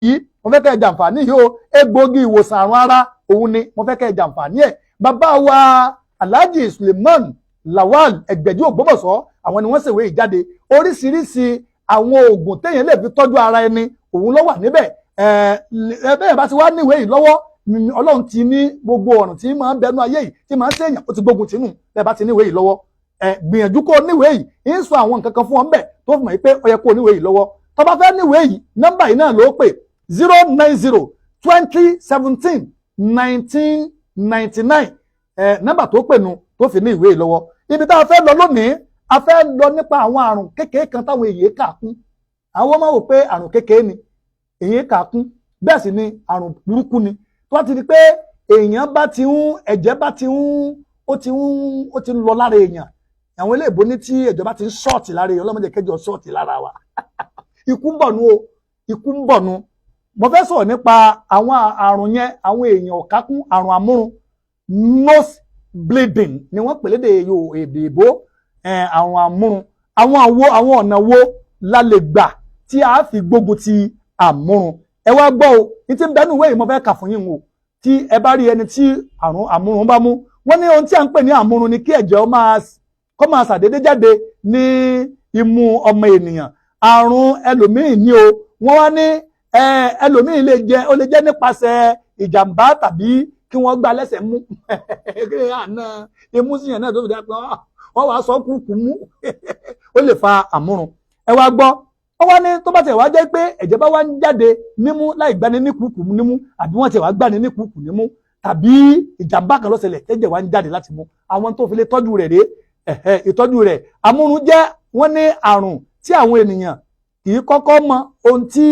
yìí mo fẹ́ kẹ́ ẹ jàǹfààní yìí o egbògi ìwòsàn àrùn ara òun ni mo fẹ́ kẹ́ ẹ jàǹfààní ẹ̀ bàbá wa Alhaji Suleiman Lawal Ẹgbẹ̀jú Ògbómọ̀ṣọ́ àwọn ni wọ́n ṣèwé ìjáde oríṣiríṣi àwọn oògùn téèyàn lè fi tọ́jú ara ẹni òun ló wà níbẹ̀ bẹ́ẹ̀ bá ti wá níwèé yìí lọ́wọ́ Ọlọ́run ti ní gbogbo ọ̀ràn tí máa ń bẹnu ayé yìí tí máa ń ṣèyàn ó ti gbógun tìǹù bẹ́ẹ̀ bá ti níwèé yìí lọ́wọ́ gbìyànjú kó níwèé yìí ń sọ àwọn nǹkan kan fún ọ ńbẹ̀ tó fi mọ̀ pé ó yẹ kó níwèé yìí lọ́wọ́ tó bá fẹ́ níwèé yìí nọ́mbà yìí náà ló pè 09020171999 nọ́mbà tó pè nu tó fi ní ìwé yìí lọ́wọ́ ibi tá a fẹ́ lọ lónìí a fẹ́ lọ nípa àwọn àrùn kékeré kan táwọn èèyàn kà kún àwọn máa wò pé àrùn kékeré ni èèyàn kà kún bẹ́ẹ̀ sì ni àrùn burúkú ni tó bá ti di pé èèyàn bá ti ń ẹ̀jẹ̀ bá ti ń ó ti ń lọ lára èèyàn àwọn eléèbó ní tí ẹ̀jẹ̀ bá ti ń ṣọ́ọ̀tì lára èèyàn ọlọ́mọdé kẹjọ ṣọ́ọ̀tì lára wa ikú ń bọ̀ nu o ikú ń bọ̀ nu mo fẹ́ sọ̀rọ̀ nípa àwọn àrùn yẹn àwọn èèyàn ọ̀ká kún àrùn àmúrun nose bleeding ni wọ́n pè lédè èdè ìbò àrùn àmúrun àwọn ọ̀nà wo la lè gbà tí a fi gbógun ti àmúrun ẹ wá gbọ́ o ní tí ń bẹnu ìwé yìí mo fẹ́ kà fún yín o tí ẹ bá rí ẹni tí àrùn àmúrun bá mú wọ́n ní ohun tí à ń pè ní àmúrun ni kí ẹ̀jẹ̀ kó máa ṣàdédé jáde ní imú ọmọ ènìyàn àrùn ẹlòmíì ní o wọ́n wá ní ẹlòmíì ó lè jẹ́ nípasẹ̀ ìjàmbá tàbí kí wọ́n gbá lẹ́sẹ̀ mú àná imú sí yẹn náà tó fi dá pé wọ́n wá sọ kúkú mú ó lè fa àmúrun ẹ wá gbọ́ ó wá ní tó bá tẹ̀ wá jẹ́ pé ẹ̀jẹ̀ bá wá ń jáde nímú láì gbani ní kúkú nímú àbí wọ́n tẹ̀ wá gbani ní kúkú nímú tàbí ìjàmbá kan ló ṣẹlẹ̀ tẹ́jẹ̀ wá ń jáde láti mú àwọn tó fi lè tọ́jú rẹ̀ rèé ìtọ́jú rẹ̀ àmúrun jẹ́ wọ́n ní àrùn tí àwọn ènìyàn kì í kọ́kọ́ mọ ohun tí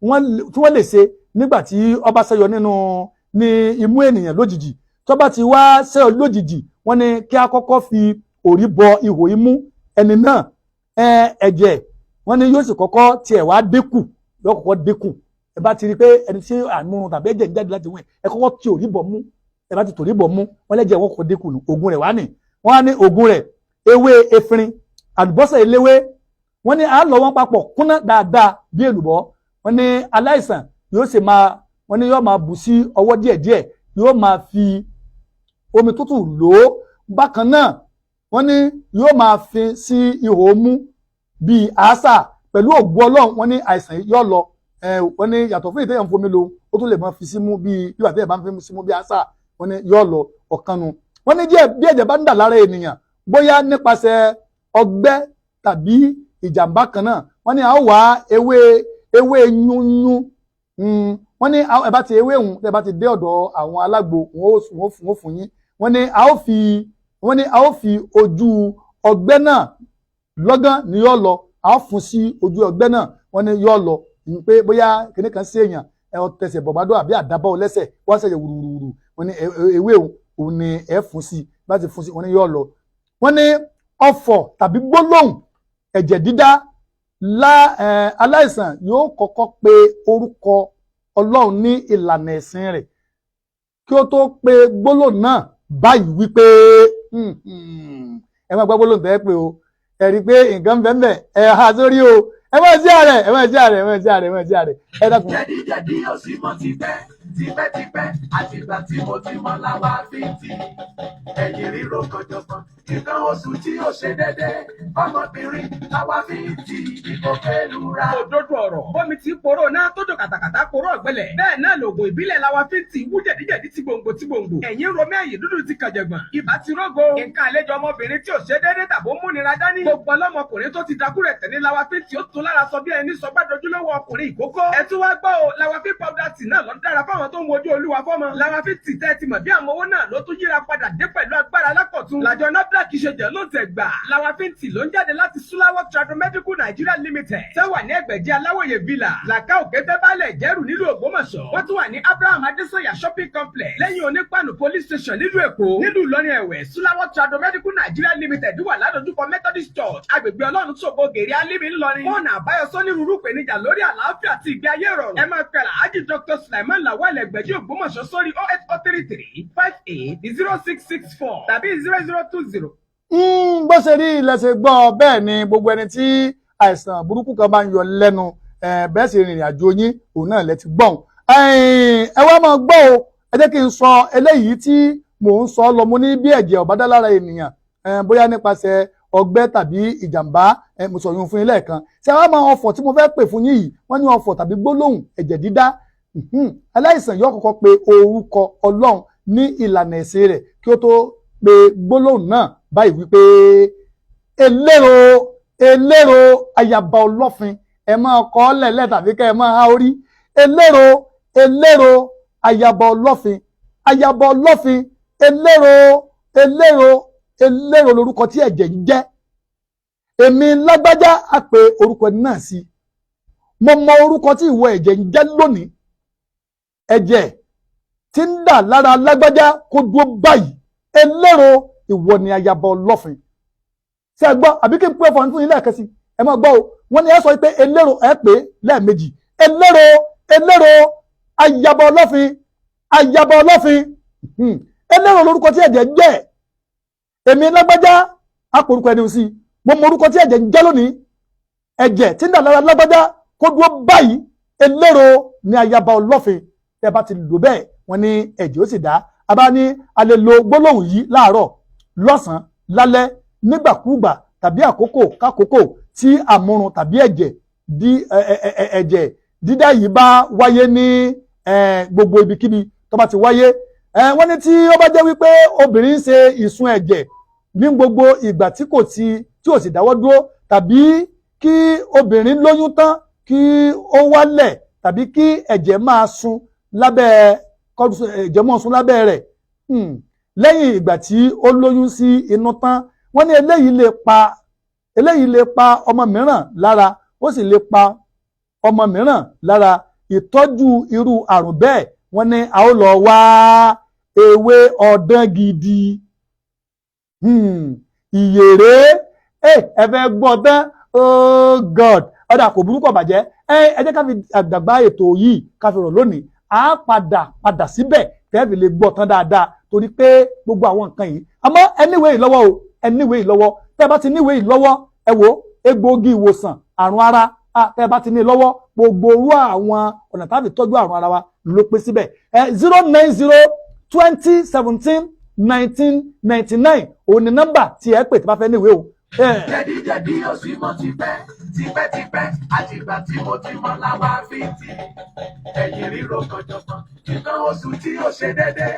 wọ́n lè ṣe nígbà tí ó bá ṣẹyọ ní imú ènìyàn lójijì tó bá ti wá ṣẹyọ lójijì wọ́n ní kí a kọ́kọ́ fi òrí bọ ihò imú ẹni náà ẹ̀jẹ̀ wọ́n ní yóò sì kọ́kọ́ tiẹ̀ wá dínkù yóò kọ́kọ́ dínkù ẹ bá ti rí pé ẹni tí àmúrun tàbí ẹ̀jẹ̀ ń jáde láti wẹ̀ ẹ kọ́kọ́ ti òrí bọ̀ mú ẹ bá ti tòrí bọ̀ mú wọ́n lẹ́jẹ̀ wọ́n kọ́kọ́ dínkù ògùn rẹ̀ wá ní wọ́n á ní ògùn rẹ̀ ewé efirin àlùbọ́sà eléwé wọ́n ní à ń lọ wọ́n papọ̀ kúnná dáadáa bí èlùbọ́ wọ́n ní aláìsàn wọ́n ní yóò máa bù sí ọwọ́ díẹ̀díẹ̀ yóò máa fi omi tútù lò ó bákan náà wọ́n ní yóò máa fi sí ihò mú bíi àásà pẹ̀lú ògbó Ọlọ́run wọ́n ní àìsàn yóò lọ wọ́n ní yàtọ̀ fún ìtẹ́yàn fomi lo ó tún lè máa fi símú bíi yóò àtẹ́yàn bá ń fi símú bíi àásà wọ́n ní yóò lọ ọ̀kanu wọ́n ní bí ẹ̀jẹ̀ bá ń dà lára ènìyàn bóyá nípasẹ̀ ọgbẹ́ tàbí ìjàmbá kan náà wọ́n ní a ó wá ewé yúnyún wọ́n ní ẹ bá ti ewé òun ẹ bá ti dé ọ̀dọ̀ àwọn alágbo wọ́n fún yín wọ́n ní a ó fi ojú ọgbẹ́ náà lọ́gán ni yóò lọ a ó fún sí ojú ọgbẹ́ náà wọ́n ní yóò lọ pé bóyá kìnìún kan sí èèyàn ẹ tẹsẹ̀ bọ̀bádọ́ àbí àdábọ̀ lẹ́sẹ̀ wọ́n ṣẹ̀yẹ̀ wùrùwùrù wọ́n ní ewé òun ni ẹ fún sí bá ti fún sí wọ́n ní yóò lọ wọ́n ní ọ̀fọ̀ tàbí gbólóhùn ẹ̀jẹ̀ dídá aláìsàn yóò kọ́kọ́ pe orúkọ Ọlọ́run ní ìlànà ẹ̀sìn rẹ̀ kí ó tó pe gbólóhùn náà báyìí wípé ẹ máa gbọ́ gbólóhùn tẹ́ pé o ẹ rí i pé nǹkan bẹ́ẹ̀ ẹ ha sórí o ẹ máa sí ààrẹ ẹ dákun. jẹ̀díjẹ̀dí ò sí mọ́ tipẹ́tipẹ́ àtìgbà tí mo ti mọ làwa fi tì ẹ̀yìn ríro kọjọkan nǹkan oṣù tí ó ṣe dédé ọmọbìnrin làwa fi tì ìbò kẹlura. òdodo ọ̀rọ̀ bómi ti poró náà tó dò kàtàkàtà poró ọ̀gbẹ́lẹ̀ bẹ́ẹ̀ náà lògùn ìbílẹ̀ làwa fi tì wú jẹ̀díjẹ̀dí tí gbòǹgbò ẹ̀yìn romi ẹ̀yìn dúdú ti kànjẹ̀gbọ̀n ibà ti rógo nǹkan àlejò ọmọbìnrin tí ò ṣe dédé tàbó múnira dání gbogbo ọlọ́mọkùnrin tó ti dakúrẹ̀ tẹ̀ ní làwa fi tì ó tún lára sọ bí ẹni sọ gbàdójúlówó ọkùnrin ìkókó ẹ tún wá gbọ́ o làwa fi powder tì náà lọ dára fáwọn tó ń wojú olúwa fọ́mọ làwa fi tì tẹ́ ti mọ̀ bí àwọn owó náà ló tún yíra padà dé pẹ̀lú agbára lákọ̀tún làjọ NAFDAC ṣe jẹ́ ló ń tẹ̀ gbà làwa fi tì ló ń jáde láti Sulawok Tradomedical Nigeria Limited tẹ́wà ní ẹgbẹ̀jẹ́ aláwòye villa làkà òkété balẹ̀ ìjẹ́rù nílùú Ògbómọ̀ṣọ́ wọ́n tún wà ní Abraham Adesanya shopping complex lẹ́yìn onípanu police station nílùú Èkó nílùú Ìlọrin ẹ̀wẹ̀ Sulawok Tradomedical Nigeria Limited wà ládojúkọ Methodist Church agbègbè Ọlọ́run ṣògo gèrè alíbi ńlọrin fọ́ọ̀nù àbáyọ sọ́nírúurú ìpèníjà lórí àlàáfíà àti ìgbé ayé ìrọ̀rùn ẹ máa pẹ̀lú Alhaji Dr. Sulaiman Lawal Ẹgbẹ̀jí Ògbómọ̀ṣọ́ sórí 08033580664 tàbí 0020. Bó ṣe rí ilẹ̀ ṣe gbọ́ bẹ́ẹ̀ ni gbogbo ẹni tí àìsàn burúkú kan bá ń yọ lẹ́nu bẹ́ẹ̀ sì rìnrìn àjò yín òun náà lẹ ti gbọ́n. Ẹ wá máa gbọ́ o, ẹ jẹ́ kí n sọ eléyìí tí mò ń sọ lọ mo ní bí ẹ̀jẹ̀ ò bá dá lára ènìyàn bóyá nípasẹ̀ ọgbẹ́ tàbí ìjàmbá mo sọ yún fún yín lẹ́ẹ̀kan. Ṣé wàá máa ọfọ̀ tí mo fẹ́ pè fún yín yìí wọ́n ní ọfọ̀ tàbí gbólóhùn ẹ̀jẹ̀ dídá. Aláìsàn yóò kọ́kọ́ pe orúkọ Ọlọ́run ní ìlànà ẹ̀sìn rẹ̀ kí ó tó pe gbólóhùn náà báyìí wípé eléro eléro ayaba ọlọ́fin ẹ máa kọ́ lẹ̀lẹ́ tàbí kẹ́ ẹ máa há orí. Eléro eléro ayaba ọlọ́fin ayaba ọlọ́fin eléro eléro eléro lorúkọ tí ẹ̀jẹ̀ ń jẹ́. Èmi lágbájá á pe orúkọ náà sí. Mo mọ orúkọ tí ìwọ ẹ̀jẹ̀ ń jẹ́ lónìí. Ẹ̀jẹ̀ tí ń dà lára lágbájá kó dúró báyìí. Eléro ìwọ ni ayaba ọlọ́fin. Ṣé ẹ gbọ́ àbí kí n pé fún yín lẹ́ẹ̀kan sí ẹ máa gbọ́ o. Wọ́n ní ẹ sọ pé eléro ẹ pé lẹ́ẹ̀mejì. Eléro eléro ayaba ọlọ́fin ayaba ọlọ́fin. Eléro lorúkọ tí ẹ̀jẹ̀ ń jẹ́. Èmi lágbájá àpòrúkọ ẹni sí. Mo mọ orúkọ tí ẹ̀jẹ̀ ń jẹ́ lónìí. Ẹ̀jẹ̀ tí ń dà lára lágbájá kó dúró báyìí. Eléro ni ayaba ọlọ́fin. Tẹ́ bá ti lò bẹ́ẹ̀ wọ́n ní ẹ̀jẹ̀ ó sì dá. A bá ní a lè lo gbólóhùn yìí láàárọ̀ lọ́sàn-án lálẹ́ nígbàkúùgbà tàbí àkókò kákòókò tí àmúrun tàbí ẹ̀jẹ̀ dídá yìí bá wáyé ní gbogbo ibikíbi tó bá ti wáyé. Wọ́n ní tí ó bá jẹ́ wípé obìnrin ń ṣe ìsun ẹ̀jẹ̀ ní gbogbo ìgbà tí ò sì dáwọ́ dúró, tàbí kí obìnrin lóyún tán kí ó wálẹ̀, tàbí kí ẹ̀jẹ̀ máa sun lábẹ́ rẹ̀ lẹ́yìn ìgbà tí ó lóyún sí inú tán. Wọ́n ní eléyìí lè pa ọmọ mìíràn lára, ó sì lè pa ọmọ mìíràn lára. Ìtọ́jú irú àrùn bẹ́ẹ̀ wọ́n ní a ó lọ wá ewé ọ̀dán gidi. Ìyèrè ẹ fẹ́ gbọ́ tán, oh God, ọ̀dà kò burúkú bàjẹ́. Ẹ jẹ́ ká fi àgbàgbà ètò yìí ká fi rọ̀ lónìí. A padà síbẹ̀ tẹ́ẹ̀fì lè gbọ́ tán dáadáa torí pé gbogbo àwọn nǹkan yìí. Àmọ́ ẹníwèé yìí lọ́wọ́ o, ẹníwèé yìí lọ́wọ́. Tẹ́ bá ti níwèé yìí lọ́wọ́ ẹ wo egbòogi ìwòsàn àrùn ara tẹ́ bá ti ní lọ́wọ́ gbogbo orú àwọn ọ̀nà tàbí tọ́jú àrùn ara wa ló pé síbẹ̀. 090-2017-1999 òun ni nọ́mbà tí ẹ pè tí bá fẹ́ níwèé o. Jẹ̀díjẹ̀dí ò sí mọ́ tipẹ́ àtìgbà tí mo ti mọ̀ láwa fi tì. Ẹ̀yìn ríro kànjọ̀kan nǹkan oṣù tí ó ṣe dédé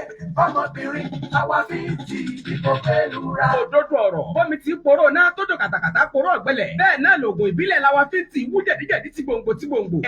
ọmọbìnrin láwa fi tì ìbò pẹ̀lú ra. Òdodo ọ̀rọ̀ bọ́mi ti poró náà tó dùn kàtàkàtà poró ọ̀gbẹ́lẹ̀. Bẹ́ẹ̀ náà lòògùn ìbílẹ̀ láwa fi tì wú jẹ̀díjẹ̀dí ti gbòǹgbò.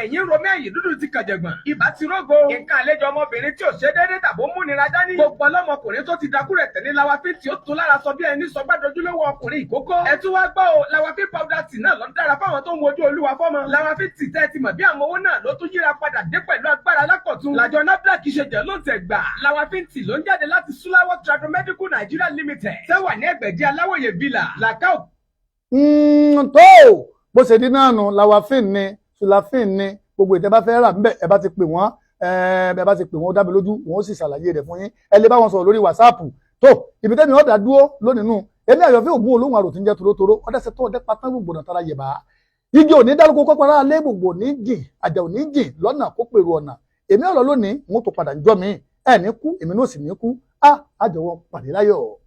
Ẹ̀yìn romẹ́ ẹ̀yìn dúdú ti kànjẹ̀gbọ̀n. Ibà ti rógo. Nǹkan àlejò ọmọbìnrin tí ò ṣe dédé tàbó múnira dání. Gbogbo ọlọ́mọkùnrin tó ti dakúrẹ̀ tẹ̀lé láwa fi tì ó tún lára sọ bí ẹni sọ gbàdójúlówó ọkùnrin ìkókó. Ẹ tún wá gbọ́ o, Lawafin powder tea náà ló ń dára fáwọn tó ń wojú olúwa fọ́mọ. Lawafin tea tẹ́ ti mọ̀ bí àwọn owó náà ló tún yíra padà dé pẹ̀lú agbára lákọ̀tún. Làjọ NAFDAC ṣe jẹ́ ló ń tẹ̀ gbà. Lawafin tea ló ń jáde láti Sulawọ Tradomedical Nigeria Limited. Sẹ́wà ní Ẹgbẹ̀jì Aláwòye Villa, Làkàó. Tó bó ṣe dín náà nù Lawafin ni Sulafin ni gbogbo ìtẹ́ bá fẹ́ rà ńbẹ̀ ẹ bá ti pè wọ́n ẹ bá ti pè wọ́n ó dá mi lójú wọ́n ó sì ṣàlàyé rẹ̀ fún yín. Ẹ lè bá wọn sọ̀rọ̀ lórí WhatsApp. Tó ibi tẹ́mi ọ̀dà dúró lónìí nù. Èmi àyọ̀fẹ́ ògún olóhùn àrò tí ń jẹ́ torotoro ọdẹ́sẹ̀ tó ọdẹ́ patán gbogbo náà tara yẹ̀bá. Igi òní dárúkọ kọ́kọ́rọ́ alẹ́ gbogbo ní jìn àjà òní jìn lọ́nà kó pèrò ọ̀nà. Èmi ọ̀rọ̀ lónìí mo tó padà ń jọ́ mi ẹ̀ ní kú èmi náà sì ní kú. Àjọwọ́ pàdé láyọ̀.